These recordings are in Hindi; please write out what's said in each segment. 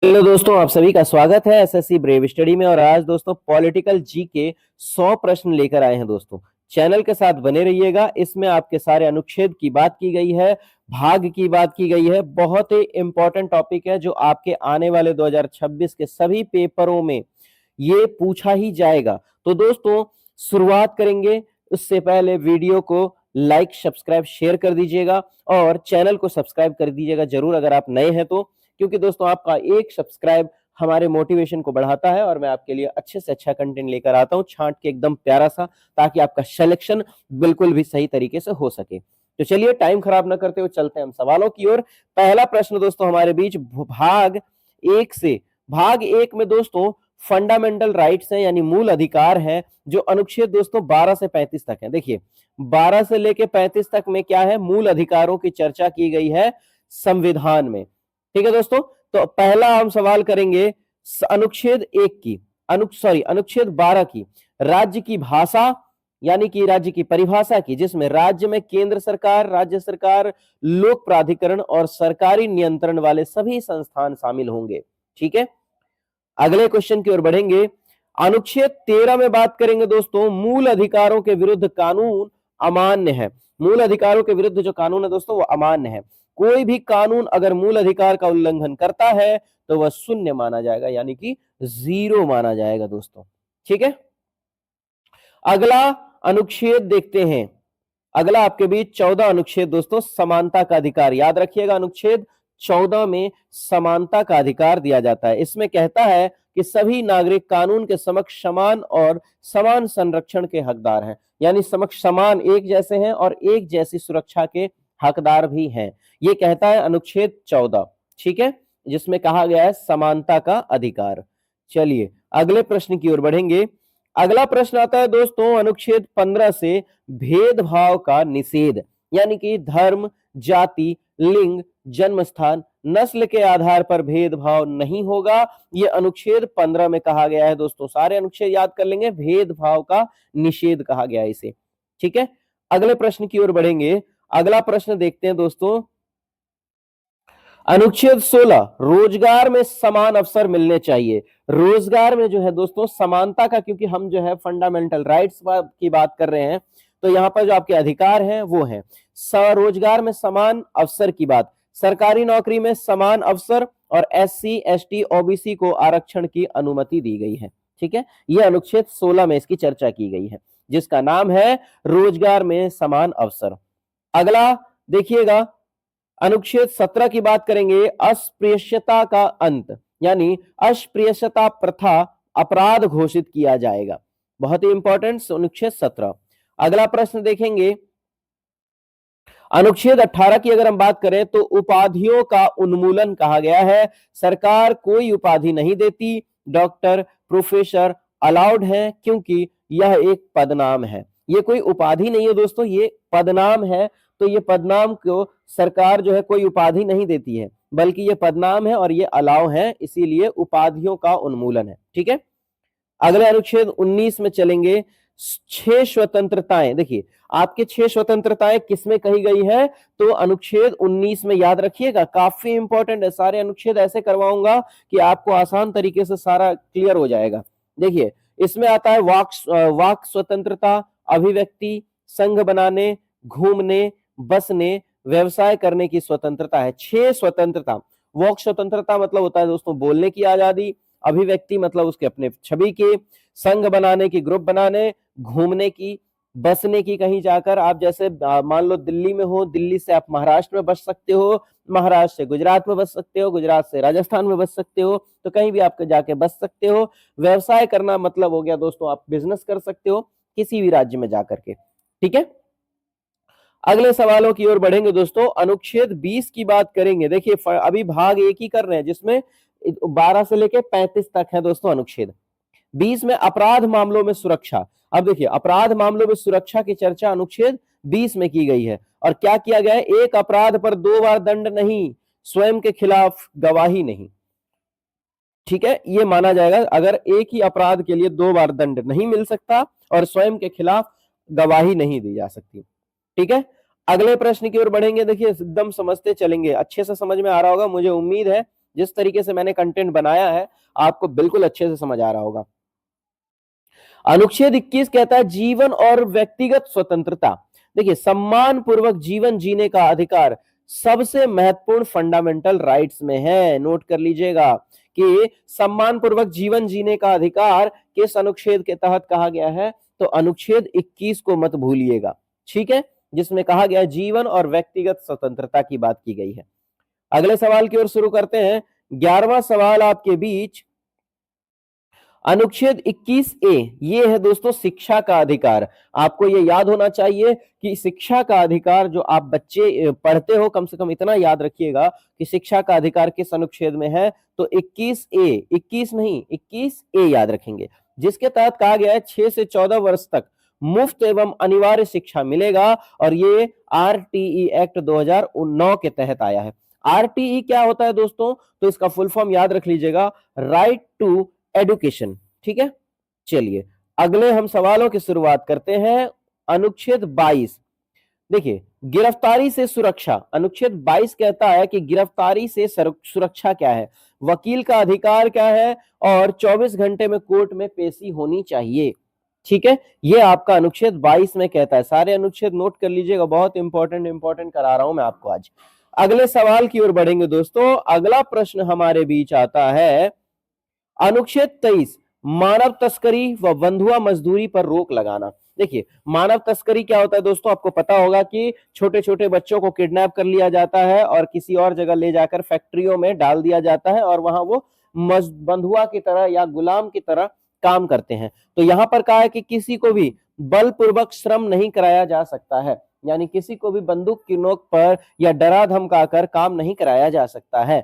हेलो दोस्तों, आप सभी का स्वागत है एसएससी ब्रेव स्टडी में। और आज दोस्तों पॉलिटिकल जी के 100 प्रश्न लेकर आए हैं। दोस्तों चैनल के साथ बने रहिएगा। इसमें आपके सारे अनुच्छेद की बात की गई है, भाग की बात की गई है। बहुत ही इंपॉर्टेंट टॉपिक है जो आपके आने वाले 2026 के सभी पेपरों में ये पूछा ही जाएगा। तो दोस्तों शुरुआत करेंगे। उससे पहले वीडियो को लाइक, सब्सक्राइब, शेयर कर दीजिएगा और चैनल को सब्सक्राइब कर दीजिएगा जरूर अगर आप नए हैं तो, क्योंकि दोस्तों आपका एक सब्सक्राइब हमारे मोटिवेशन को बढ़ाता है और मैं आपके लिए अच्छे से अच्छा कंटेंट लेकर आता हूं, छांट के एकदम प्यारा सा, ताकि आपका सिलेक्शन बिल्कुल भी सही तरीके से हो सके। तो चलिए टाइम खराब ना करते हुए चलते हैं हम सवालों की ओर। पहला प्रश्न दोस्तों हमारे बीच भाग एक से। भाग एक में दोस्तों फंडामेंटल राइट्स हैं, यानी मूल अधिकार हैं, जो अनुच्छेद दोस्तों 12 से 35 तक है। देखिए 12 से लेके 35 तक में क्या है, मूल अधिकारों की चर्चा की गई है संविधान में। ठीक है दोस्तों, तो पहला हम सवाल करेंगे अनुच्छेद एक की, अनुच्छेद 12 की, राज्य की भाषा यानी कि राज्य की परिभाषा की, जिसमें राज्य में केंद्र सरकार, राज्य सरकार, लोक प्राधिकरण और सरकारी नियंत्रण वाले सभी संस्थान शामिल होंगे। ठीक है, अगले क्वेश्चन की ओर बढ़ेंगे। अनुच्छेद 13 में बात करेंगे दोस्तों, मूल अधिकारों के विरुद्ध कानून अमान्य है। मूल अधिकारों के विरुद्ध जो कानून है दोस्तों वो अमान्य है। कोई भी कानून अगर मूल अधिकार का उल्लंघन करता है तो वह शून्य माना जाएगा, यानी कि जीरो माना जाएगा दोस्तों। ठीक है, अगला अनुच्छेद देखते हैं। अगला आपके बीच 14 अनुच्छेद दोस्तों, समानता का अधिकार। याद रखिएगा अनुच्छेद 14 में समानता का अधिकार दिया जाता है। इसमें कहता है कि सभी नागरिक कानून के समक्ष समान और समान संरक्षण के हकदार हैं, यानी समक्ष समान, एक जैसे हैं और एक जैसी सुरक्षा के हकदार भी हैं। ये कहता है अनुच्छेद 14। ठीक है, जिसमें कहा गया है समानता का अधिकार। चलिए अगले प्रश्न की ओर बढ़ेंगे। अगला प्रश्न आता है दोस्तों अनुच्छेद 15 से, भेदभाव का निषेध, यानी कि धर्म, जाति, लिंग, जन्म स्थान, नस्ल के आधार पर भेदभाव नहीं होगा। ये अनुच्छेद 15 में कहा गया है दोस्तों। सारे अनुच्छेद याद कर लेंगे, भेदभाव का निषेध कहा गया है इसे। ठीक है, अगले प्रश्न की ओर बढ़ेंगे। अगला प्रश्न देखते हैं दोस्तों, अनुच्छेद 16, रोजगार में समान अवसर मिलने चाहिए। रोजगार में जो है दोस्तों समानता का, क्योंकि हम जो है फंडामेंटल राइट्स की बात कर रहे हैं, तो यहां पर जो आपके अधिकार हैं वो हैं रोजगार में समान अवसर की बात, सरकारी नौकरी में समान अवसर और एससी, एसटी, ओबीसी को आरक्षण की अनुमति दी गई है। ठीक है, यह अनुच्छेद 16 में इसकी चर्चा की गई है, जिसका नाम है रोजगार में समान अवसर। अगला देखिएगा, अनुच्छेद 17 की बात करेंगे, अस्पृश्यता का अंत, यानी अस्पृश्यता प्रथा अपराध घोषित किया जाएगा। बहुत ही इंपॉर्टेंट अनुच्छेद 17। अगला प्रश्न देखेंगे, अनुच्छेद 18 की अगर हम बात करें तो उपाधियों का उन्मूलन कहा गया है। सरकार कोई उपाधि नहीं देती, डॉक्टर, प्रोफेसर अलाउड है, क्योंकि यह एक पदनाम है। ये कोई उपाधि नहीं है दोस्तों, ये पदनाम है। तो ये पदनाम को सरकार जो है कोई उपाधि नहीं देती है, बल्कि ये पदनाम है और ये अलाव है, इसीलिए उपाधियों का उन्मूलन है। ठीक है, अगले अनुच्छेद 19 में चलेंगे। 6 स्वतंत्रताएं, देखिए आपके 6 स्वतंत्रताएं किसमें कही गई है, तो अनुच्छेद 19 में। याद रखिएगा, काफी इंपॉर्टेंट है। सारे अनुच्छेद ऐसे करवाऊंगा कि आपको आसान तरीके से सारा क्लियर हो जाएगा। देखिए इसमें आता है वाक स्वतंत्रता, अभिव्यक्ति, संघ बनाने, घूमने, बसने, व्यवसाय करने की स्वतंत्रता है। 6 स्वतंत्रता। वाक स्वतंत्रता मतलब होता है दोस्तों बोलने की आजादी, अभिव्यक्ति मतलब उसके अपने छवि के, संघ बनाने की, ग्रुप बनाने, घूमने की, बसने की, कहीं जाकर आप जैसे मान लो दिल्ली में हो, दिल्ली से आप महाराष्ट्र में बस सकते हो, महाराष्ट्र से गुजरात में बस सकते हो, गुजरात से राजस्थान में बस सकते हो, तो कहीं भी आप जाके बस सकते हो। व्यवसाय करना मतलब हो गया दोस्तों आप बिजनेस कर सकते हो किसी भी राज्य में जाकर के। ठीक है, अगले सवालों की ओर बढ़ेंगे दोस्तों। अनुच्छेद 20 की बात करेंगे। देखिए अभी भाग एक ही कर रहे हैं, जिसमें 12 से लेके 35 तक है दोस्तों अनुच्छेद। 20 में अपराध मामलों में सुरक्षा। अब देखिए अपराध मामलों में सुरक्षा की चर्चा अनुच्छेद 20 में की गई है। और क्या किया गया है, एक अपराध पर 2 बार दंड नहीं, स्वयं के खिलाफ गवाही नहीं। ठीक है, ये माना जाएगा अगर एक ही अपराध के लिए 2 बार दंड नहीं मिल सकता और स्वयं के खिलाफ गवाही नहीं दी जा सकती। ठीक है, अगले प्रश्न की ओर बढ़ेंगे। देखिए एकदम समझते चलेंगे, अच्छे से समझ में आ रहा होगा मुझे उम्मीद है। जिस तरीके से मैंने कंटेंट बनाया है आपको बिल्कुल अच्छे से समझ आ रहा होगा। अनुच्छेद 21 कहता है जीवन और व्यक्तिगत स्वतंत्रता। देखिए, सम्मान पूर्वक जीवन जीने का अधिकार सबसे महत्वपूर्ण फंडामेंटल राइट्स में है। नोट कर लीजिएगा कि सम्मान पूर्वक जीवन जीने का अधिकार किस अनुच्छेद के तहत कहा गया है, तो अनुच्छेद 21 को मत भूलिएगा, ठीक है, जिसमें कहा गया जीवन और व्यक्तिगत स्वतंत्रता की बात की गई है। अगले सवाल की ओर शुरू करते हैं। 11वां सवाल आपके बीच, अनुच्छेद 21 ए, ये है दोस्तों शिक्षा का अधिकार। आपको ये याद होना चाहिए कि शिक्षा का अधिकार जो आप बच्चे पढ़ते हो, कम से कम इतना याद रखिएगा कि शिक्षा का अधिकार किस अनुच्छेद में है, तो 21 ए, 21 नहीं 21 ए याद रखेंगे, जिसके तहत कहा गया है 6 से 14 वर्ष तक मुफ्त एवं अनिवार्य शिक्षा मिलेगा, और ये आरटीई एक्ट 2009 के तहत आया है। आरटीई क्या होता है दोस्तों, तो इसका फुल फॉर्म याद रख लीजिएगा, राइट टू एडुकेशन, ठीक है। चलिए अगले हम सवालों की शुरुआत करते हैं। अनुच्छेद 22, देखिए गिरफ्तारी से सुरक्षा। अनुच्छेद 22 कहता है कि गिरफ्तारी से सुरक्षा क्या है, वकील का अधिकार क्या है, और 24 घंटे में कोर्ट में पेशी होनी चाहिए, ठीक है। ये आपका अनुच्छेद 22 में कहता है। सारे अनुच्छेद नोट कर लीजिएगा, बहुत इंपॉर्टेंट करा रहा हूं मैं आपको आज। अगले सवाल की ओर बढ़ेंगे दोस्तों। अगला प्रश्न हमारे बीच आता है, अनुच्छेद 23, मानव तस्करी व बंधुआ मजदूरी पर रोक लगाना। देखिए, मानव तस्करी क्या होता है दोस्तों, आपको पता होगा कि छोटे छोटे बच्चों को किडनैप कर लिया जाता है और किसी और जगह ले जाकर फैक्ट्रियों में डाल दिया जाता है, और वहां वो बंधुआ की तरह या गुलाम की तरह काम करते हैं। तो यहां पर कहा है कि किसी को भी बलपूर्वक श्रम नहीं कराया जा सकता है, यानी किसी को भी बंदूक की नोक पर या डरा धमकाकर काम नहीं कराया जा सकता है,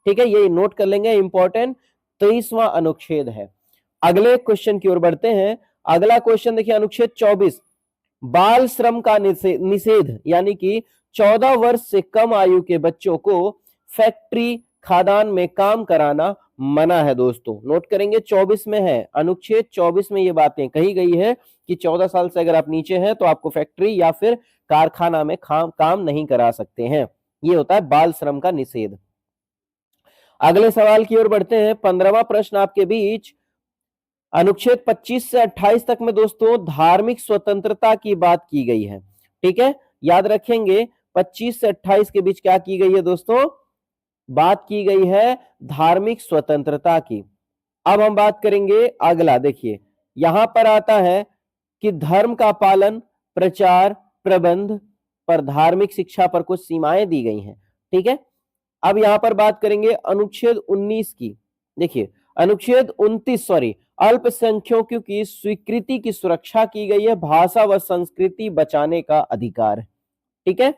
ठीक है। ये नोट कर लेंगे, इंपॉर्टेंट 23वां अनुच्छेद है। अगले क्वेश्चन की ओर बढ़ते हैं। अगला क्वेश्चन देखिए, अनुच्छेद 24, बाल श्रम का निषेध, यानी कि 14 वर्ष से कम आयु के बच्चों को फैक्ट्री खादान में काम कराना मना है दोस्तों। नोट करेंगे 24 में है, अनुच्छेद 24 में ये बातें कही गई है कि 14 साल से अगर आप नीचे हैं तो आपको फैक्ट्री या फिर कारखाना में काम नहीं करा सकते हैं। ये होता है बाल श्रम का निषेध। अगले सवाल की ओर बढ़ते हैं। 15वां प्रश्न आपके बीच, अनुच्छेद 25 से 28 तक में दोस्तों धार्मिक स्वतंत्रता की बात की गई है, ठीक है। याद रखेंगे 25 से 28 के बीच क्या की गई है दोस्तों, बात की गई है धार्मिक स्वतंत्रता की। अब हम बात करेंगे अगला, देखिए यहां पर आता है कि धर्म का पालन, प्रचार, प्रबंध पर धार्मिक शिक्षा पर कुछ सीमाएं दी गई हैं, ठीक है। अब यहां पर बात करेंगे अनुच्छेद 19 की। देखिए अनुच्छेद 29, सॉरी, अल्पसंख्यकों की स्वीकृति की सुरक्षा की गई है, भाषा व संस्कृति बचाने का अधिकार, ठीक है।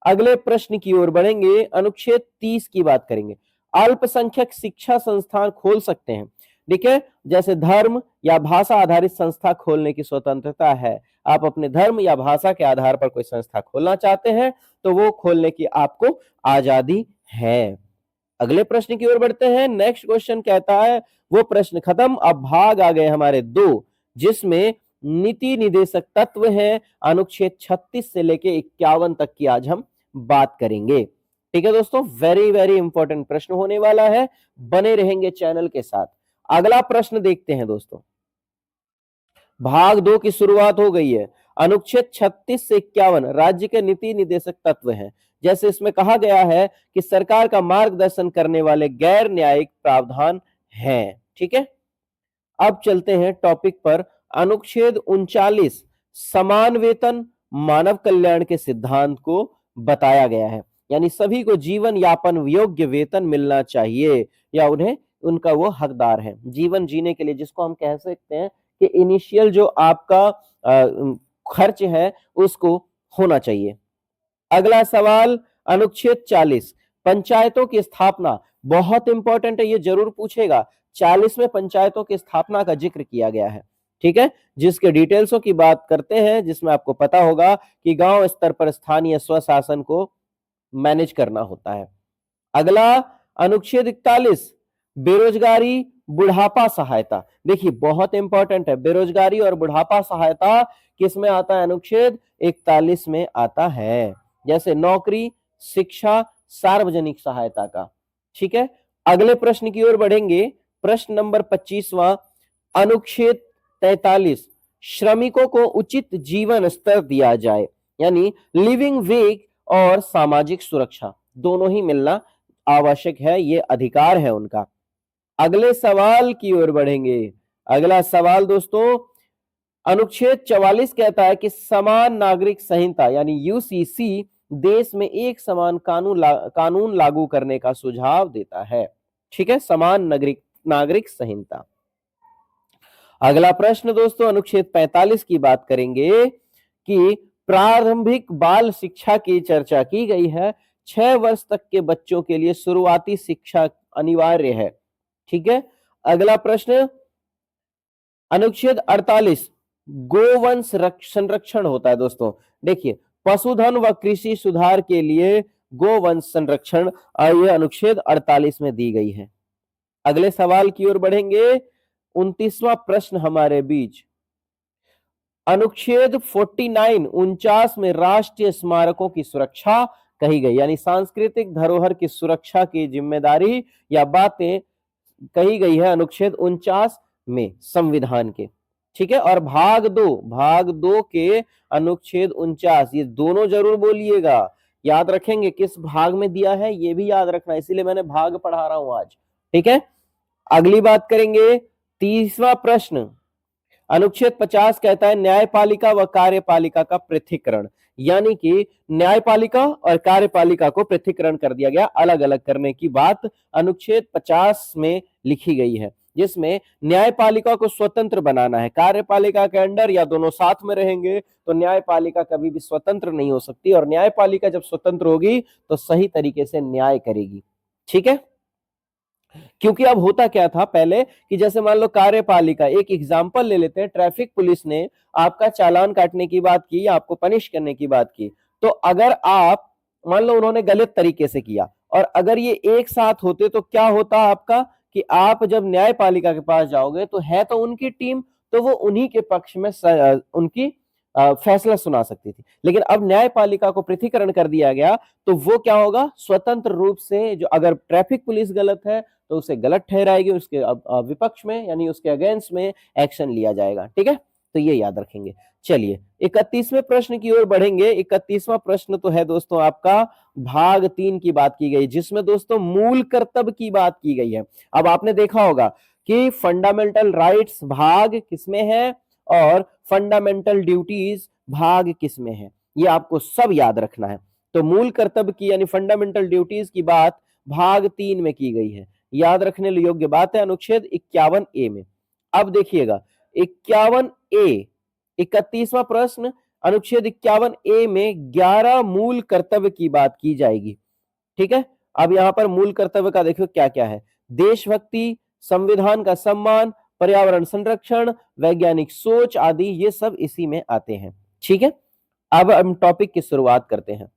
अगले प्रश्न की ओर बढ़ेंगे। अनुच्छेद 30 की बात करेंगे, अल्पसंख्यक शिक्षा संस्थान खोल सकते हैं, ठीक है। जैसे धर्म या भाषा आधारित संस्था खोलने की स्वतंत्रता है। आप अपने धर्म या भाषा के आधार पर कोई संस्था खोलना चाहते हैं तो वो खोलने की आपको आजादी है। अगले प्रश्न की ओर बढ़ते हैं। नेक्स्ट क्वेश्चन कहता है, वो प्रश्न खत्म, अब भाग आ गए हमारे 2, जिसमें नीति निदेशक तत्व है। अनुच्छेद 36 से लेके 51 तक की आज हम बात करेंगे, ठीक है दोस्तों। वेरी वेरी इंपॉर्टेंट प्रश्न होने वाला है, बने रहेंगे चैनल के साथ। अगला प्रश्न देखते हैं दोस्तों, भाग 2 की शुरुआत हो गई है। अनुच्छेद 36 से 51 राज्य के नीति निदेशक तत्व हैं। जैसे इसमें कहा गया है कि सरकार का मार्गदर्शन करने वाले गैर न्यायिक प्रावधान हैं, ठीक है। अब चलते हैं टॉपिक पर। अनुच्छेद 39, समान वेतन मानव कल्याण के सिद्धांत को बताया गया है, यानी सभी को जीवन यापन योग्य वेतन मिलना चाहिए या उन्हें उनका वो हकदार है जीवन जीने के लिए, जिसको हम कह सकते हैं कि इनिशियल जो आपका खर्च है उसको होना चाहिए। अगला सवाल, अनुच्छेद 40, पंचायतों की स्थापना, बहुत इंपॉर्टेंट है, ये जरूर पूछेगा। 40 में पंचायतों की स्थापना का जिक्र किया गया है, ठीक है, जिसके डिटेल्सों की बात करते हैं, जिसमें आपको पता होगा कि गांव स्तर पर स्थानीय स्वशासन को मैनेज करना होता है। अगला अनुच्छेद 41, बेरोजगारी बुढ़ापा सहायता। देखिए बहुत इंपॉर्टेंट है, बेरोजगारी और बुढ़ापा सहायता किसमें आता है, अनुच्छेद 41 में आता है। जैसे नौकरी, शिक्षा, सार्वजनिक सहायता का, ठीक है। अगले प्रश्न की ओर बढ़ेंगे। प्रश्न नंबर 25वां, अनुच्छेद 43, श्रमिकों को उचित जीवन स्तर दिया जाए, यानी लिविंग वेज और सामाजिक सुरक्षा दोनों ही मिलना आवश्यक है, ये अधिकार है उनका। अगले सवाल की ओर बढ़ेंगे। अगला सवाल दोस्तों, अनुच्छेद 44 कहता है कि समान नागरिक संहिता यानी यूसीसी देश में एक समान कानून लागू करने का सुझाव देता है। ठीक है, समान नागरिक नागरिक संहिता। अगला प्रश्न दोस्तों, अनुच्छेद 45 की बात करेंगे कि प्रारंभिक बाल शिक्षा की चर्चा की गई है। 6 वर्ष तक के बच्चों के लिए शुरुआती शिक्षा अनिवार्य है। ठीक है, अगला प्रश्न, अनुच्छेद 48, गोवंश संरक्षण होता है दोस्तों। देखिए, पशुधन व कृषि सुधार के लिए गोवंश संरक्षण यह अनुच्छेद 48 में दी गई है। अगले सवाल की ओर बढ़ेंगे। 29वां प्रश्न हमारे बीच, अनुच्छेद 49 में राष्ट्रीय स्मारकों की सुरक्षा कही गई, यानी सांस्कृतिक धरोहर की सुरक्षा की जिम्मेदारी या बातें कही गई है अनुच्छेद 49 में संविधान के। ठीक है, और भाग दो के अनुच्छेद 49, ये दोनों जरूर बोलिएगा, याद रखेंगे किस भाग में दिया है ये भी याद रखना, इसीलिए मैंने भाग पढ़ा रहा हूं आज। ठीक है, अगली बात करेंगे। 30वां प्रश्न, अनुच्छेद 50 कहता है न्यायपालिका व कार्यपालिका का पृथक्करण, यानी कि न्यायपालिका और कार्यपालिका को पृथक्करण कर दिया गया, अलग अलग करने की बात अनुच्छेद 50 में लिखी गई है, जिसमें न्यायपालिका को स्वतंत्र बनाना है, कार्यपालिका के अंडर या दोनों साथ में रहेंगे, तो न्यायपालिका कभी भी स्वतंत्र नहीं हो सकती, और न्यायपालिका जब स्वतंत्र होगी तो सही तरीके से न्याय करेगी। ठीक है, क्योंकि अब होता क्या था पहले कि जैसे मान लो कार्यपालिका, एक एग्जांपल ले लेते हैं, ट्रैफिक पुलिस ने आपका चालान काटने की बात की, आपको पनिश करने की बात की, तो अगर आप मान लो उन्होंने गलत तरीके से किया और अगर ये एक साथ होते तो क्या होता आपका कि आप जब न्यायपालिका के पास जाओगे तो है तो उनकी टीम, तो वो उन्हीं के पक्ष में उनकी फैसला सुना सकती थी। लेकिन अब न्यायपालिका को पृथक्करण कर दिया गया तो वो क्या होगा, स्वतंत्र रूप से, जो अगर ट्रैफिक पुलिस गलत है तो उसे गलत ठहराएगी, उसके विपक्ष में यानी उसके अगेंस्ट में एक्शन लिया जाएगा। ठीक है, तो ये याद रखेंगे। चलिए 31वें प्रश्न की ओर बढ़ेंगे। 31वां प्रश्न तो है दोस्तों आपका भाग 3 की बात की गई, जिसमें दोस्तों मूल कर्तव्य की बात की गई है। अब आपने देखा होगा कि फंडामेंटल राइट्स भाग किसमें है और फंडामेंटल ड्यूटीज भाग किसमें है, ये आपको सब याद रखना है। तो मूल कर्तव्य की यानी फंडामेंटल ड्यूटीज की बात भाग 3 में की गई है, याद रखने योग्य बात है, अनुच्छेद 51A में। अब देखिएगा 51A, 31वां प्रश्न, अनुच्छेद 51A में 11 मूल कर्तव्य की बात की जाएगी। ठीक है, अब यहां पर मूल कर्तव्य का देखो क्या क्या है, देशभक्ति, संविधान का सम्मान, पर्यावरण संरक्षण, वैज्ञानिक सोच आदि, ये सब इसी में आते हैं। ठीक है, अब हम टॉपिक की शुरुआत करते हैं।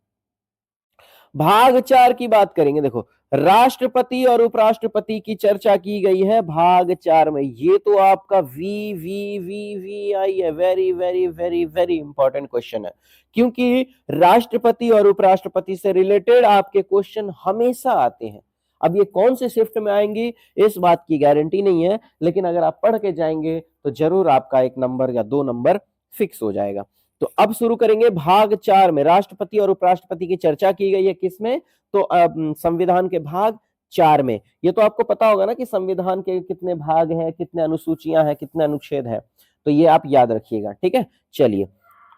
भाग 4 की बात करेंगे। देखो, राष्ट्रपति और उपराष्ट्रपति की चर्चा की गई है भाग 4 में। ये तो आपका वी आई है, very very very very important question है, क्योंकि राष्ट्रपति और उपराष्ट्रपति से रिलेटेड आपके क्वेश्चन हमेशा आते हैं। अब ये कौन से शिफ्ट में आएंगी इस बात की गारंटी नहीं है, लेकिन अगर आप पढ़ के जाएंगे तो जरूर आपका 1 नंबर या 2 नंबर फिक्स हो जाएगा। तो अब शुरू करेंगे भाग 4 में, राष्ट्रपति और उपराष्ट्रपति की चर्चा की गई है किसमें, तो संविधान के भाग 4 में। ये तो आपको पता होगा ना कि संविधान के कितने भाग हैं, कितने अनुसूचियां हैं, कितने अनुच्छेद हैं, तो ये आप याद रखिएगा। ठीक है, चलिए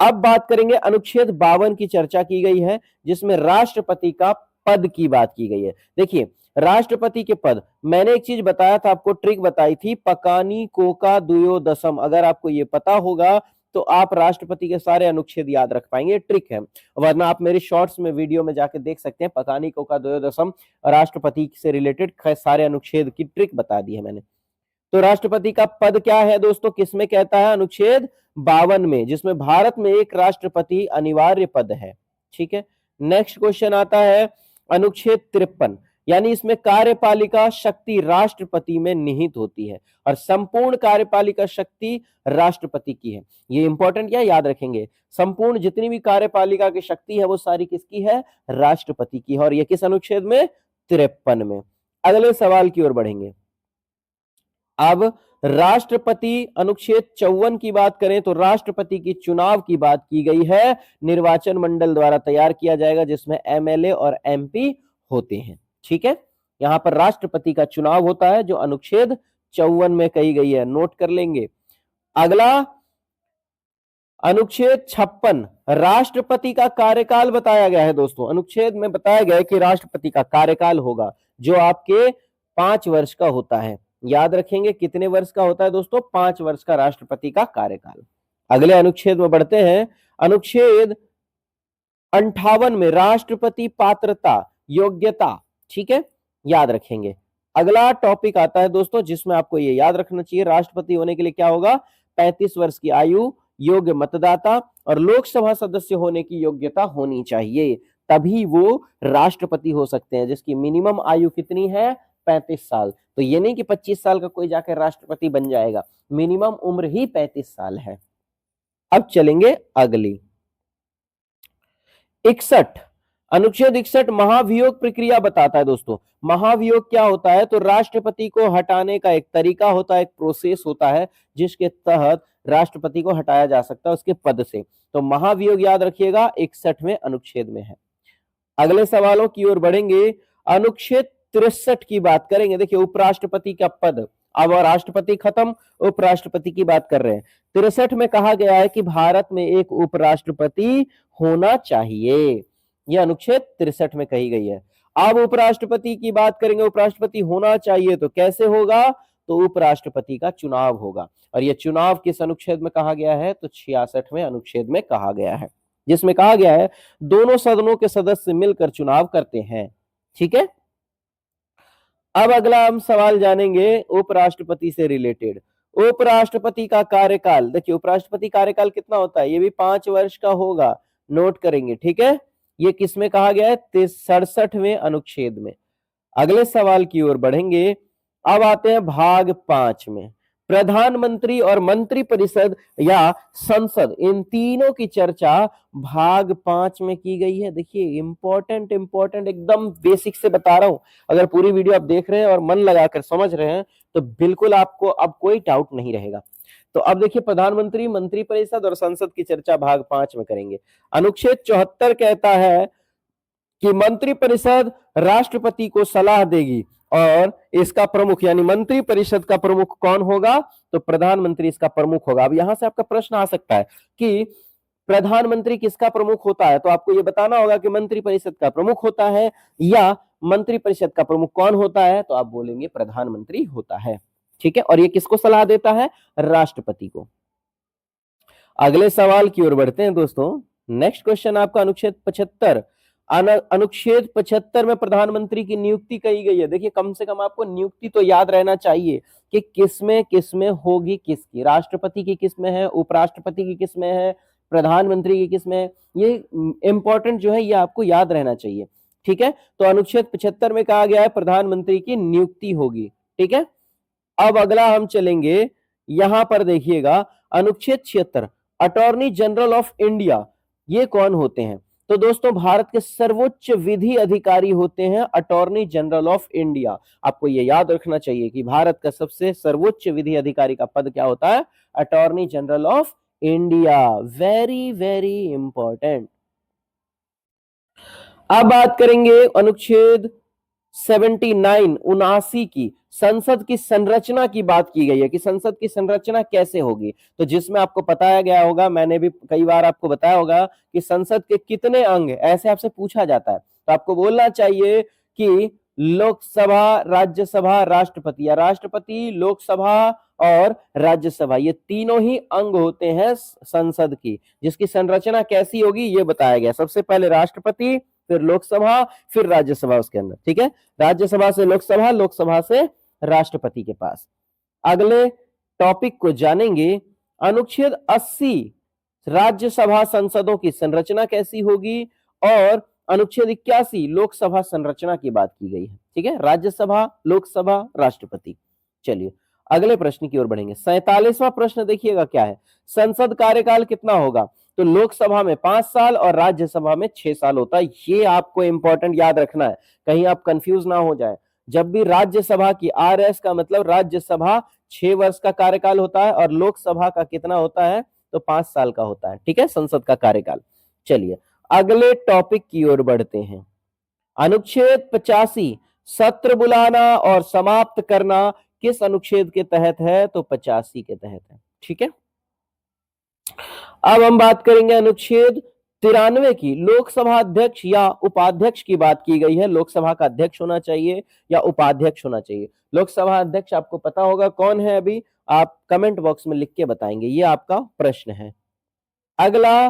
अब बात करेंगे, अनुच्छेद 52 की चर्चा की गई है, जिसमें राष्ट्रपति का पद की बात की गई है। देखिए, राष्ट्रपति के पद, मैंने एक चीज बताया था आपको, ट्रिक बताई थी, पकानी कोका दुयोदशम, अगर आपको ये पता होगा तो आप राष्ट्रपति के सारे अनुच्छेद याद रख पाएंगे, ट्रिक है, वरना आप मेरे शॉर्ट्स में वीडियो में जाके देख सकते हैं, पकानी कोका दुयोदशम, राष्ट्रपति से रिलेटेड सारे अनुच्छेद की ट्रिक बता दी है मैंने। तो राष्ट्रपति का पद क्या है दोस्तों, किसमें कहता है, अनुच्छेद 52 में, जिसमें भारत में एक राष्ट्रपति अनिवार्य पद है। ठीक है, नेक्स्ट क्वेश्चन आता है अनुच्छेद 53, यानी इसमें कार्यपालिका शक्ति राष्ट्रपति में निहित होती है और संपूर्ण कार्यपालिका शक्ति राष्ट्रपति की है। ये इंपॉर्टेंट क्या याद रखेंगे, संपूर्ण जितनी भी कार्यपालिका की शक्ति है वो सारी किसकी है, राष्ट्रपति की है, और ये किस अनुच्छेद में, 53 में। अगले सवाल की ओर बढ़ेंगे। अब राष्ट्रपति, अनुच्छेद 54 की बात करें तो राष्ट्रपति की चुनाव की बात की गई है, निर्वाचन मंडल द्वारा तैयार किया जाएगा जिसमें एमएलए और एमपी होते हैं। ठीक है, यहां पर राष्ट्रपति का चुनाव होता है जो अनुच्छेद 54 में कही गई है, नोट कर लेंगे। अगला अनुच्छेद 56, राष्ट्रपति का कार्यकाल बताया गया है दोस्तों। अनुच्छेद में बताया गया है कि राष्ट्रपति का कार्यकाल होगा जो आपके 5 वर्ष का होता है। याद रखेंगे कितने वर्ष का होता है दोस्तों, 5 वर्ष का राष्ट्रपति का कार्यकाल। अगले अनुच्छेद में बढ़ते हैं। अनुच्छेद 58 में राष्ट्रपति पात्रता, योग्यता, ठीक है, याद रखेंगे। अगला टॉपिक आता है दोस्तों जिसमें आपको ये याद रखना चाहिए, राष्ट्रपति होने के लिए क्या होगा, 35 वर्ष की आयु, योग्य मतदाता और लोकसभा सदस्य होने की योग्यता होनी चाहिए, तभी वो राष्ट्रपति हो सकते हैं, जिसकी मिनिमम आयु कितनी है, 35 साल। तो ये नहीं कि 25 साल का कोई जाकर राष्ट्रपति बन जाएगा, मिनिमम उम्र ही 35 साल है। अब चलेंगे अगली 61, अनुच्छेद 61 महाभियोग प्रक्रिया बताता है दोस्तों। महाभियोग क्या होता है, तो राष्ट्रपति को हटाने का एक तरीका होता है, एक प्रोसेस होता है जिसके तहत राष्ट्रपति को हटाया जा सकता है उसके पद से। तो महाभियोग याद रखिएगा 61वें अनुच्छेद में है। अगले सवालों की ओर बढ़ेंगे। अनुच्छेद 63 की बात करेंगे। देखिए उपराष्ट्रपति का पद, अब राष्ट्रपति खत्म, उपराष्ट्रपति की बात कर रहे हैं। 63 में कहा गया है कि भारत में एक उपराष्ट्रपति होना चाहिए, यह अनुच्छेद 63 में कही गई है। अब उपराष्ट्रपति की बात करेंगे, उपराष्ट्रपति होना चाहिए तो कैसे होगा, तो उपराष्ट्रपति का चुनाव होगा, और यह चुनाव किस अनुच्छेद में कहा गया है, तो 66वें अनुच्छेद में कहा गया है, जिसमें कहा गया है दोनों सदनों के सदस्य मिलकर चुनाव करते हैं। ठीक है, अब अगला हम सवाल जानेंगे उपराष्ट्रपति से रिलेटेड। उपराष्ट्रपति का कार्यकाल, देखिए उपराष्ट्रपति कार्यकाल कितना होता है, ये भी 5 वर्ष का होगा, नोट करेंगे। ठीक है, ये किसमें कहा गया है, 67वें अनुच्छेद में। अगले सवाल की ओर बढ़ेंगे। अब आते हैं भाग 5 में। प्रधानमंत्री और मंत्रिपरिषद या संसद, इन तीनों की चर्चा भाग 5 में की गई है। देखिए इंपॉर्टेंट एकदम बेसिक से बता रहा हूं, अगर पूरी वीडियो आप देख रहे हैं और मन लगाकर समझ रहे हैं तो बिल्कुल आपको अब कोई डाउट नहीं रहेगा। तो अब देखिए प्रधानमंत्री, मंत्रिपरिषद और संसद की चर्चा भाग 5 में करेंगे। अनुच्छेद 74 कहता है कि मंत्रिपरिषद राष्ट्रपति को सलाह देगी और इसका प्रमुख यानी मंत्रिपरिषद का प्रमुख कौन होगा, तो प्रधानमंत्री इसका प्रमुख होगा। अब यहां से आपका प्रश्न आ सकता है कि प्रधानमंत्री किसका प्रमुख होता है, तो आपको यह बताना होगा कि मंत्रिपरिषद का प्रमुख होता है या मंत्रिपरिषद का प्रमुख कौन होता है, तो आप बोलेंगे प्रधानमंत्री होता है। ठीक है, और ये किसको सलाह देता है, राष्ट्रपति को। अगले सवाल की ओर बढ़ते हैं दोस्तों। नेक्स्ट क्वेश्चन आपका अनुच्छेद 75। अनुच्छेद 75 में प्रधानमंत्री की नियुक्ति कही गई है। देखिए कम से कम आपको नियुक्ति तो याद रहना चाहिए कि किसमें होगी, किसकी, राष्ट्रपति की किसमें है, उपराष्ट्रपति की किसमें है, प्रधानमंत्री की किसमें है, ये इंपॉर्टेंट जो है ये आपको याद रहना चाहिए। ठीक है, तो अनुच्छेद 75 में कहा गया है प्रधानमंत्री की नियुक्ति होगी। ठीक है, अब अगला हम चलेंगे, यहां पर देखिएगा अनुच्छेद 76, अटॉर्नी जनरल ऑफ इंडिया, ये कौन होते हैं, तो दोस्तों भारत के सर्वोच्च विधि अधिकारी होते हैं अटॉर्नी जनरल ऑफ इंडिया। आपको यह याद रखना चाहिए कि भारत का सबसे सर्वोच्च विधि अधिकारी का पद क्या होता है, attorney general of India. Very very important. अब बात करेंगे अनुच्छेद 79, 79 की, संसद की संरचना की बात की गई है कि संसद की संरचना कैसे होगी, तो जिसमें आपको बताया गया होगा, मैंने भी कई बार आपको बताया होगा कि संसद के कितने अंग, ऐसे आपसे पूछा जाता है तो आपको बोलना चाहिए कि लोकसभा, राज्यसभा, राष्ट्रपति, या राष्ट्रपति, लोकसभा और राज्यसभा, ये तीनों ही अंग होते हैं संसद की, जिसकी संरचना कैसी होगी ये बताया गया। सबसे पहले राष्ट्रपति, फिर लोकसभा, फिर राज्यसभा उसके अंदर। ठीक है, राज्यसभा से लोकसभा, लोकसभा से राष्ट्रपति के पास। अगले टॉपिक को जानेंगे, अनुच्छेद 80, राज्यसभा संसदों की संरचना कैसी होगी, और अनुच्छेद 81 लोकसभा संरचना की बात की गई है। ठीक है, राज्यसभा, लोकसभा, राष्ट्रपति। चलिए अगले प्रश्न की ओर बढ़ेंगे। 47वां प्रश्न देखिएगा क्या है, संसद कार्यकाल कितना होगा, तो लोकसभा में 5 साल और राज्यसभा में 6 साल होता है। ये आपको इंपॉर्टेंट याद रखना है, कहीं आप कंफ्यूज ना हो जाए। जब भी राज्यसभा की, RS का मतलब राज्यसभा 6 वर्ष का कार्यकाल होता है और लोकसभा का कितना होता है, तो 5 साल का होता है। ठीक है, संसद का कार्यकाल। चलिए अगले टॉपिक की ओर बढ़ते हैं। अनुच्छेद 85 सत्र बुलाना और समाप्त करना किस अनुच्छेद के तहत है, तो 85 के तहत है। ठीक है, अब हम बात करेंगे अनुच्छेद 93 की। लोकसभा अध्यक्ष या उपाध्यक्ष की बात की गई है। लोकसभा का अध्यक्ष होना चाहिए या उपाध्यक्ष होना चाहिए। लोकसभा अध्यक्ष आपको पता होगा कौन है, अभी आप कमेंट बॉक्स में लिख के बताएंगे, ये आपका प्रश्न है। अगला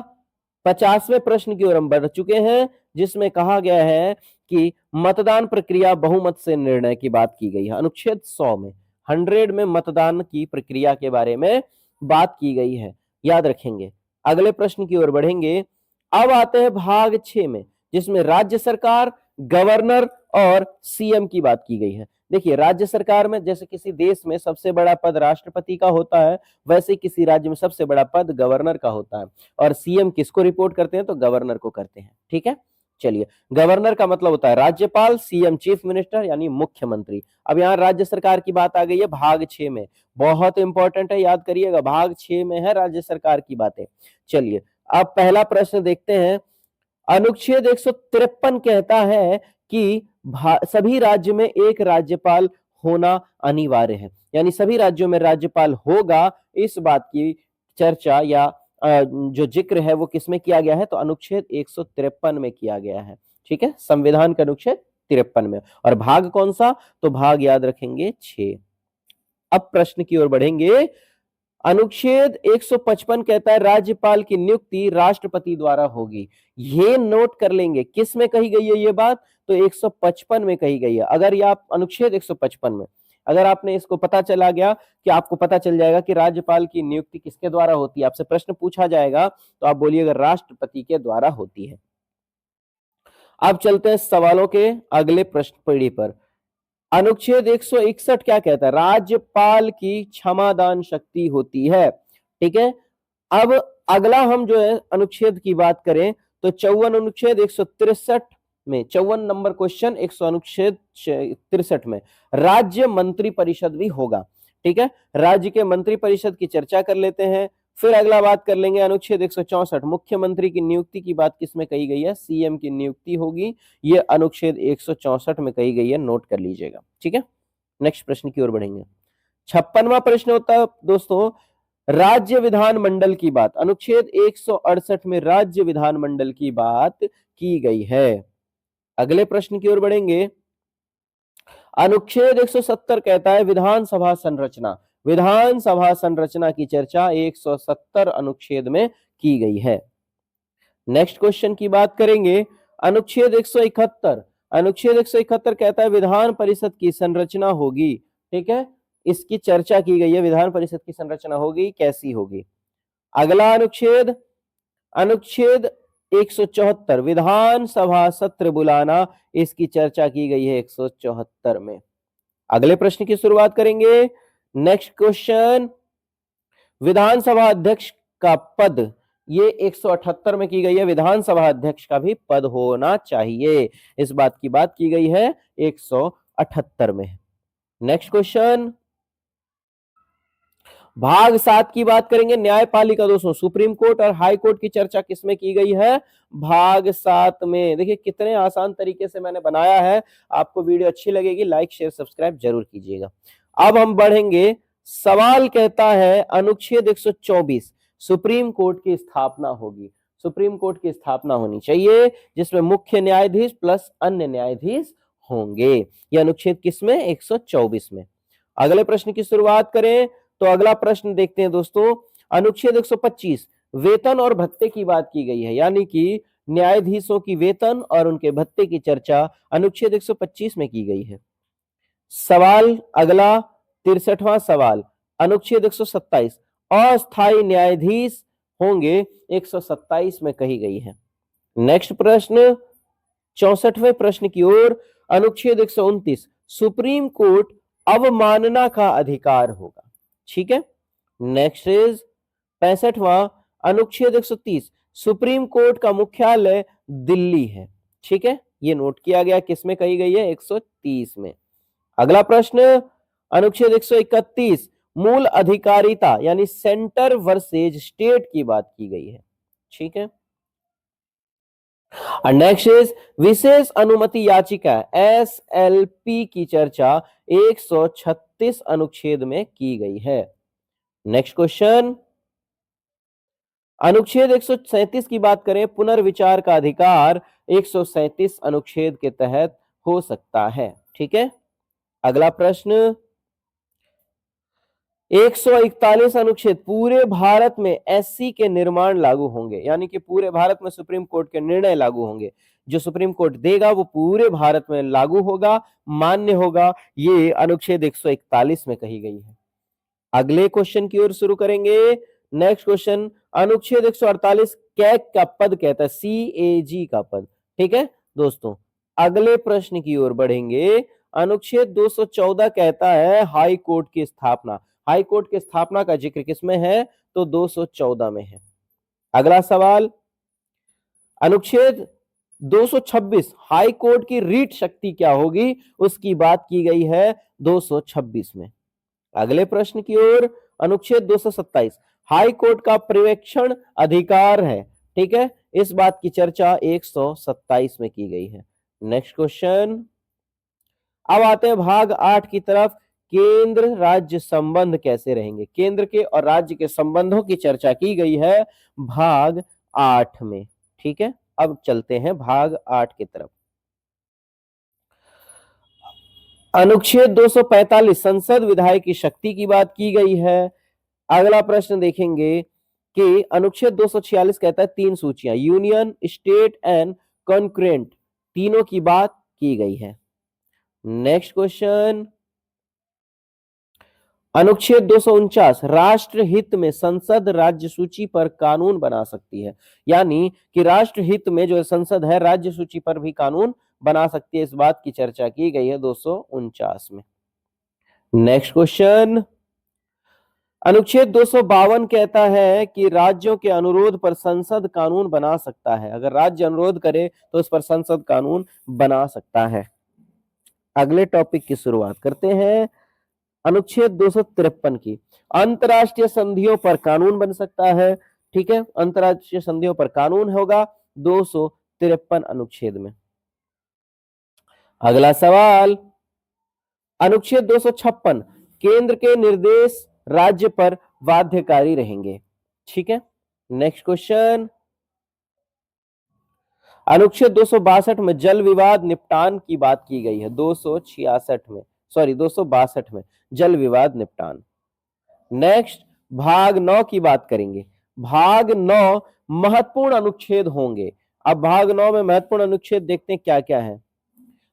50वें प्रश्न की ओर हम बढ़ चुके हैं, जिसमें कहा गया है कि मतदान प्रक्रिया बहुमत से निर्णय की बात की गई है। अनुच्छेद 100 में, 100 में मतदान की प्रक्रिया के बारे में बात की गई है, याद रखेंगे। अगले प्रश्न की ओर बढ़ेंगे। अब आते हैं भाग 6 में, जिसमें राज्य सरकार, गवर्नर और सीएम की बात की गई है। देखिए, राज्य सरकार में जैसे किसी देश में सबसे बड़ा पद राष्ट्रपति का होता है, वैसे किसी राज्य में सबसे बड़ा पद गवर्नर का होता है। और सीएम किसको रिपोर्ट करते हैं, तो गवर्नर को करते हैं। ठीक है, चलिए, गवर्नर का मतलब होता है राज्यपाल, सीएम चीफ मिनिस्टर यानी मुख्यमंत्री। अब यहाँ राज्य सरकार की बात आ गई है भाग 6 में, बहुत इंपॉर्टेंट है, याद करिएगा, भाग 6 में है राज्य सरकार की बातें। चलिए अब पहला प्रश्न देखते हैं। अनुच्छेद 153 कहता है कि सभी राज्य में एक राज्यपाल होना अनिवार्य है, यानी सभी राज्यों में राज्यपाल होगा। इस बात की चर्चा या जो जिक्र है वो किसमें किया गया है, तो अनुच्छेद 153 में किया गया है। ठीक है, संविधान का अनुच्छेद 53 में। और भाग कौन सा, तो भाग याद रखेंगे 6। अब प्रश्न की ओर बढ़ेंगे। अनुच्छेद 155 कहता है राज्यपाल की नियुक्ति राष्ट्रपति द्वारा होगी। ये नोट कर लेंगे, किस में कही गई है ये बात, तो 155 में कही गई है। अगर ये आप अनुच्छेद 155 में अगर आपने इसको पता चला गया कि आपको पता चल जाएगा कि राज्यपाल की नियुक्ति किसके द्वारा होती है, आपसे प्रश्न पूछा जाएगा तो आप बोलिएगा राष्ट्रपति के द्वारा होती है। अब चलते हैं सवालों के अगले प्रश्न पीढ़ी पर। अनुच्छेद 161 क्या कहता है, राज्यपाल की क्षमादान शक्ति होती है। ठीक है, अब अगला हम जो है अनुच्छेद की बात करें तो 54 अनुच्छेद 163 में, 54 नंबर क्वेश्चन, अनुच्छेद 63 में राज्य मंत्री परिषद भी होगा। ठीक है, राज्य के मंत्री परिषद की चर्चा कर लेते हैं। फिर अगला बात कर लेंगे अनुच्छेद 164, मुख्यमंत्री की नियुक्ति की बात किसमें कही गई है, सीएम की नियुक्ति होगी। ये अनुच्छेद 164 में कही गई है, नोट कर लीजिएगा। ठीक है, नेक्स्ट प्रश्न की ओर बढ़ेंगे। 56वां प्रश्न होता है दोस्तों राज्य विधानमंडल की बात। अनुच्छेद 168 में राज्य विधानमंडल की बात की गई है। अगले प्रश्न की ओर बढ़ेंगे। अनुच्छेद 170 कहता है विधानसभा संरचना। विधानसभा संरचना की चर्चा 170 अनुच्छेद में की गई है। नेक्स्ट क्वेश्चन की बात करेंगे। अनुच्छेद 171, अनुच्छेद 171 कहता है विधान परिषद की संरचना होगी। ठीक है, इसकी चर्चा की गई है, विधान परिषद की संरचना होगी, कैसी होगी। अगला अनुच्छेद, अनुच्छेद 174 विधानसभा सत्र बुलाना, इसकी चर्चा की गई है 174 में। अगले प्रश्न की शुरुआत करेंगे। नेक्स्ट क्वेश्चन, विधानसभा अध्यक्ष का पद, ये 178 में की गई है, विधानसभा अध्यक्ष का भी पद होना चाहिए, इस बात की बात की गई है 178 में। नेक्स्ट क्वेश्चन, भाग 7 की बात करेंगे। न्यायपालिका दोस्तों, सुप्रीम कोर्ट और हाई कोर्ट की चर्चा किसमें की गई है, भाग 7 में। देखिए कितने आसान तरीके से मैंने बनाया है, आपको वीडियो अच्छी लगेगी, लाइक शेयर सब्सक्राइब जरूर कीजिएगा। अब हम बढ़ेंगे। सवाल कहता है अनुच्छेद 124 सुप्रीम कोर्ट की स्थापना होगी। सुप्रीम कोर्ट की स्थापना होनी चाहिए जिसमें मुख्य न्यायाधीश प्लस अन्य न्यायाधीश होंगे। यह अनुच्छेद किसमें, 124 में। अगले प्रश्न की शुरुआत करें तो अगला प्रश्न देखते हैं दोस्तों। अनुच्छेद 125 वेतन और भत्ते की बात की गई है, यानी कि न्यायाधीशों की वेतन और उनके भत्ते की चर्चा अनुच्छेद 125 में की गई है। सवाल अगला 63वां सवाल, अनुच्छेद 127 अस्थायी न्यायाधीश होंगे, 127 में कही गई है। नेक्स्ट प्रश्न 64वें प्रश्न की ओर। अनुच्छेद 129 सुप्रीम कोर्ट अवमानना का अधिकार होगा। ठीक है, नेक्स्ट इज 65वां अनुच्छेद 130 सुप्रीम कोर्ट का मुख्यालय दिल्ली है। ठीक है, ये नोट किया गया, किसमें कही गई है, 130 में। अगला प्रश्न, अनुच्छेद 131 मूल अधिकारिता यानी सेंटर वर्सेज स्टेट की बात की गई है। ठीक है। नेक्स्ट इज विशेष अनुमति याचिका SLP की चर्चा 136 अनुच्छेद में की गई है। नेक्स्ट क्वेश्चन, अनुच्छेद 137 की बात करें, पुनर्विचार का अधिकार 137 अनुच्छेद के तहत हो सकता है। ठीक है। अगला प्रश्न, 141 अनुच्छेद पूरे भारत में SC के निर्माण लागू होंगे, यानी कि पूरे भारत में सुप्रीम कोर्ट के निर्णय लागू होंगे। जो सुप्रीम कोर्ट देगा वो पूरे भारत में लागू होगा, मान्य होगा। ये अनुच्छेद 141 में कही गई है। अगले क्वेश्चन की ओर शुरू करेंगे। नेक्स्ट क्वेश्चन, अनुच्छेद 148 कैग का पद कहता है, CAG का पद। ठीक है दोस्तों। अगले प्रश्न की ओर बढ़ेंगे। अनुच्छेद 214 कहता है हाई कोर्ट की स्थापना। हाई कोर्ट की स्थापना का जिक्र किसमें है? तो 214 में है। अगला सवाल, अनुच्छेद 226 हाई कोर्ट की रीट शक्ति क्या होगी, उसकी बात की गई है 226 में। अगले प्रश्न की ओर, अनुच्छेद 227 हाई कोर्ट का पर्यवेक्षण अधिकार है। ठीक है, इस बात की चर्चा 127 में की गई है। नेक्स्ट क्वेश्चन, अब आते हैं भाग 8 की तरफ। केंद्र राज्य संबंध कैसे रहेंगे? केंद्र के और राज्य के संबंधों की चर्चा की गई है भाग 8 में। ठीक है, अब चलते हैं भाग 8 की तरफ। अनुच्छेद 245 संसद विधायक की शक्ति की बात की गई है। अगला प्रश्न देखेंगे कि अनुच्छेद 246 कहता है 3 सूचियां, यूनियन, स्टेट एंड कॉन्करेंट, तीनों की बात की गई है। नेक्स्ट क्वेश्चन, अनुच्छेद 249 राष्ट्र हित में संसद राज्य सूची पर कानून बना सकती है, यानी कि राष्ट्र हित में जो संसद है राज्य सूची पर भी कानून बना सकती है। इस बात की चर्चा की गई है 249 में। नेक्स्ट क्वेश्चन, अनुच्छेद 252 कहता है कि राज्यों के अनुरोध पर संसद कानून बना सकता है। अगर राज्य अनुरोध करे तो उस पर संसद कानून बना सकता है। अगले टॉपिक की शुरुआत करते हैं अनुच्छेद 253 की। अंतरराष्ट्रीय संधियों पर कानून बन सकता है। ठीक है, अंतरराष्ट्रीय संधियों पर कानून होगा 253 अनुच्छेद में। अगला सवाल, अनुच्छेद 256 केंद्र के निर्देश राज्य पर बाध्यकारी रहेंगे। ठीक है। नेक्स्ट क्वेश्चन, अनुच्छेद 262 में जल विवाद निपटान की बात की गई है। 262 में जल विवाद निपटान। नेक्स्ट, भाग 9 की बात करेंगे। भाग 9 महत्वपूर्ण अनुच्छेद होंगे। अब भाग 9 में महत्वपूर्ण अनुच्छेद देखते हैं क्या क्या है।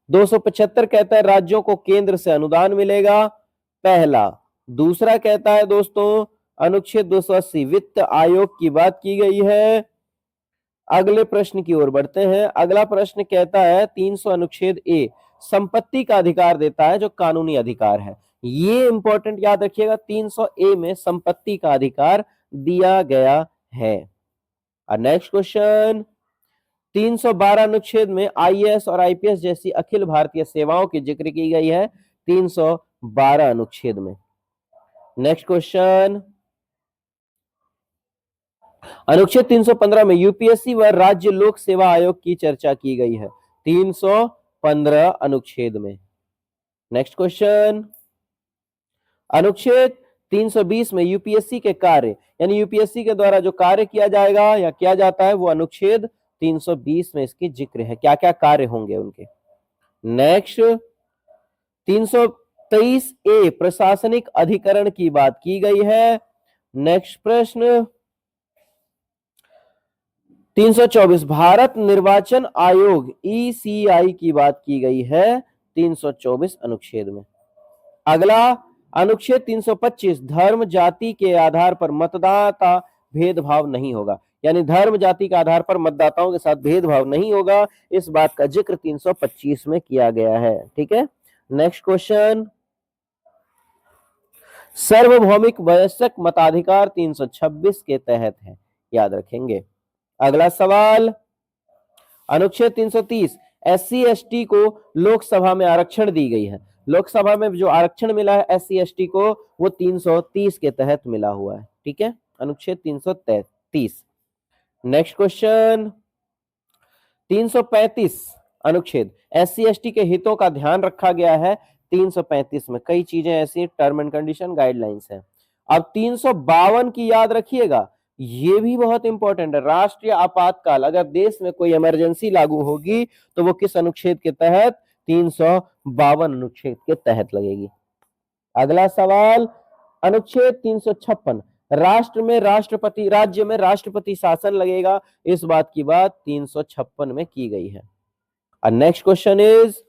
275 कहता है राज्यों को केंद्र से अनुदान मिलेगा, पहला। दूसरा कहता है दोस्तों, अनुच्छेद 280 वित्त आयोग की बात की गई है। अगले प्रश्न की ओर बढ़ते हैं। अगला प्रश्न कहता है 300 अनुच्छेद ए संपत्ति का अधिकार देता है, जो कानूनी अधिकार है। ये इंपॉर्टेंट याद रखिएगा, 300 ए में संपत्ति का अधिकार दिया गया है। नेक्स्ट क्वेश्चन, 312 अनुच्छेद में IAS और IPS जैसी अखिल भारतीय सेवाओं की जिक्र की गई है 312 अनुच्छेद में। नेक्स्ट क्वेश्चन, अनुच्छेद 315 में UPSC व राज्य लोक सेवा आयोग की चर्चा की गई है 315 अनुच्छेद में। नेक्स्ट क्वेश्चन, अनुच्छेद 320 में UPSC के कार्य, यानी UPSC के द्वारा जो कार्य किया जाएगा या किया जाता है वो अनुच्छेद 320 में इसकी जिक्र है, क्या क्या कार्य होंगे उनके। नेक्स्ट, 323 ए प्रशासनिक अधिकरण की बात की गई है। नेक्स्ट प्रश्न, 324 भारत निर्वाचन आयोग ECI की बात की गई है 324 अनुच्छेद में। अगला, अनुच्छेद 325 धर्म जाति के आधार पर मतदाता भेदभाव नहीं होगा, यानी धर्म जाति के आधार पर मतदाताओं के साथ भेदभाव नहीं होगा। इस बात का जिक्र 325 में किया गया है। ठीक है। नेक्स्ट क्वेश्चन, सार्वभौमिक वयस्क मताधिकार 326 के तहत है, याद रखेंगे। अगला सवाल, अनुच्छेद 330 SC ST को लोकसभा में आरक्षण दी गई है। लोकसभा में जो आरक्षण मिला है SC/ST को वो 330 के तहत मिला हुआ है, ठीक है, अनुच्छेद 333। नेक्स्ट क्वेश्चन 335 अनुच्छेद SC/ST के हितों का ध्यान रखा गया है 335 में। कई चीजें ऐसी टर्म एंड कंडीशन गाइडलाइंस हैं। अब 352 की याद रखिएगा, ये भी बहुत इंपॉर्टेंट है। राष्ट्रीय आपातकाल, अगर देश में कोई इमरजेंसी लागू होगी तो वो किस अनुच्छेद के तहत? 352 अनुच्छेद के तहत लगेगी। अगला सवाल अनुच्छेद 356, राज्य में राष्ट्रपति शासन लगेगा। इस बात की बात 356 में की गई है। नेक्स्ट क्वेश्चन इज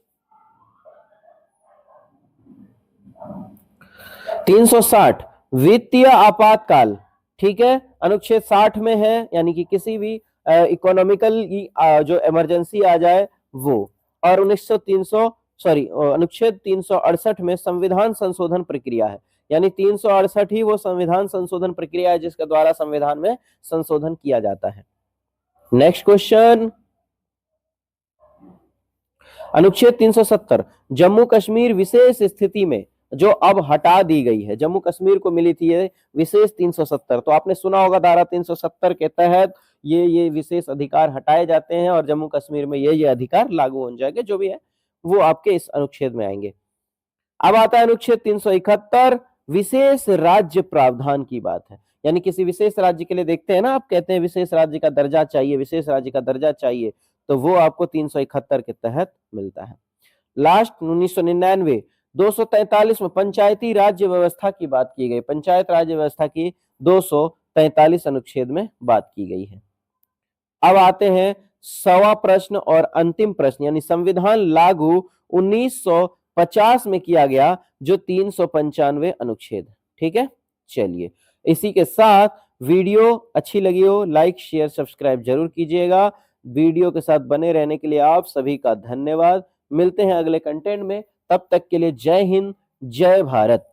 360 वित्तीय आपातकाल, ठीक है, अनुच्छेद 60 में है, यानी कि किसी भी इकोनॉमिकल जो इमरजेंसी आ जाए वो। और अनुच्छेद 368 में संविधान संशोधन प्रक्रिया है, यानी 368 ही वो संविधान संशोधन प्रक्रिया है जिसके द्वारा संविधान में संशोधन किया जाता है। नेक्स्ट क्वेश्चन अनुच्छेद 370 जम्मू कश्मीर विशेष स्थिति में जो अब हटा दी गई है, जम्मू कश्मीर को मिली थी ये विशेष 370, तो आपने सुना होगा धारा 370 के तहत ये विशेष अधिकार हटाए जाते हैं और जम्मू कश्मीर में ये अधिकार लागू हो जाएंगे, जो भी है वो आपके इस अनुच्छेद में आएंगे। अब आता है अनुच्छेद 371 विशेष राज्य प्रावधान की बात है, यानी किसी विशेष राज्य के लिए देखते हैं ना, आप कहते हैं विशेष राज्य का दर्जा चाहिए, विशेष राज्य का दर्जा चाहिए, तो वो आपको 371 के तहत मिलता है। लास्ट 1999 243 में पंचायती राज्य व्यवस्था की बात की गई, पंचायत राज्य व्यवस्था की 243 अनुच्छेद में बात की गई है। अब आते हैं 100वां प्रश्न और अंतिम प्रश्न, यानी संविधान लागू 1950 में किया गया जो 395 अनुच्छेद, ठीक है। चलिए, इसी के साथ वीडियो अच्छी लगी हो लाइक शेयर सब्सक्राइब जरूर कीजिएगा। वीडियो के साथ बने रहने के लिए आप सभी का धन्यवाद। मिलते हैं अगले कंटेंट में, तब तक के लिए जय हिंद, जय भारत।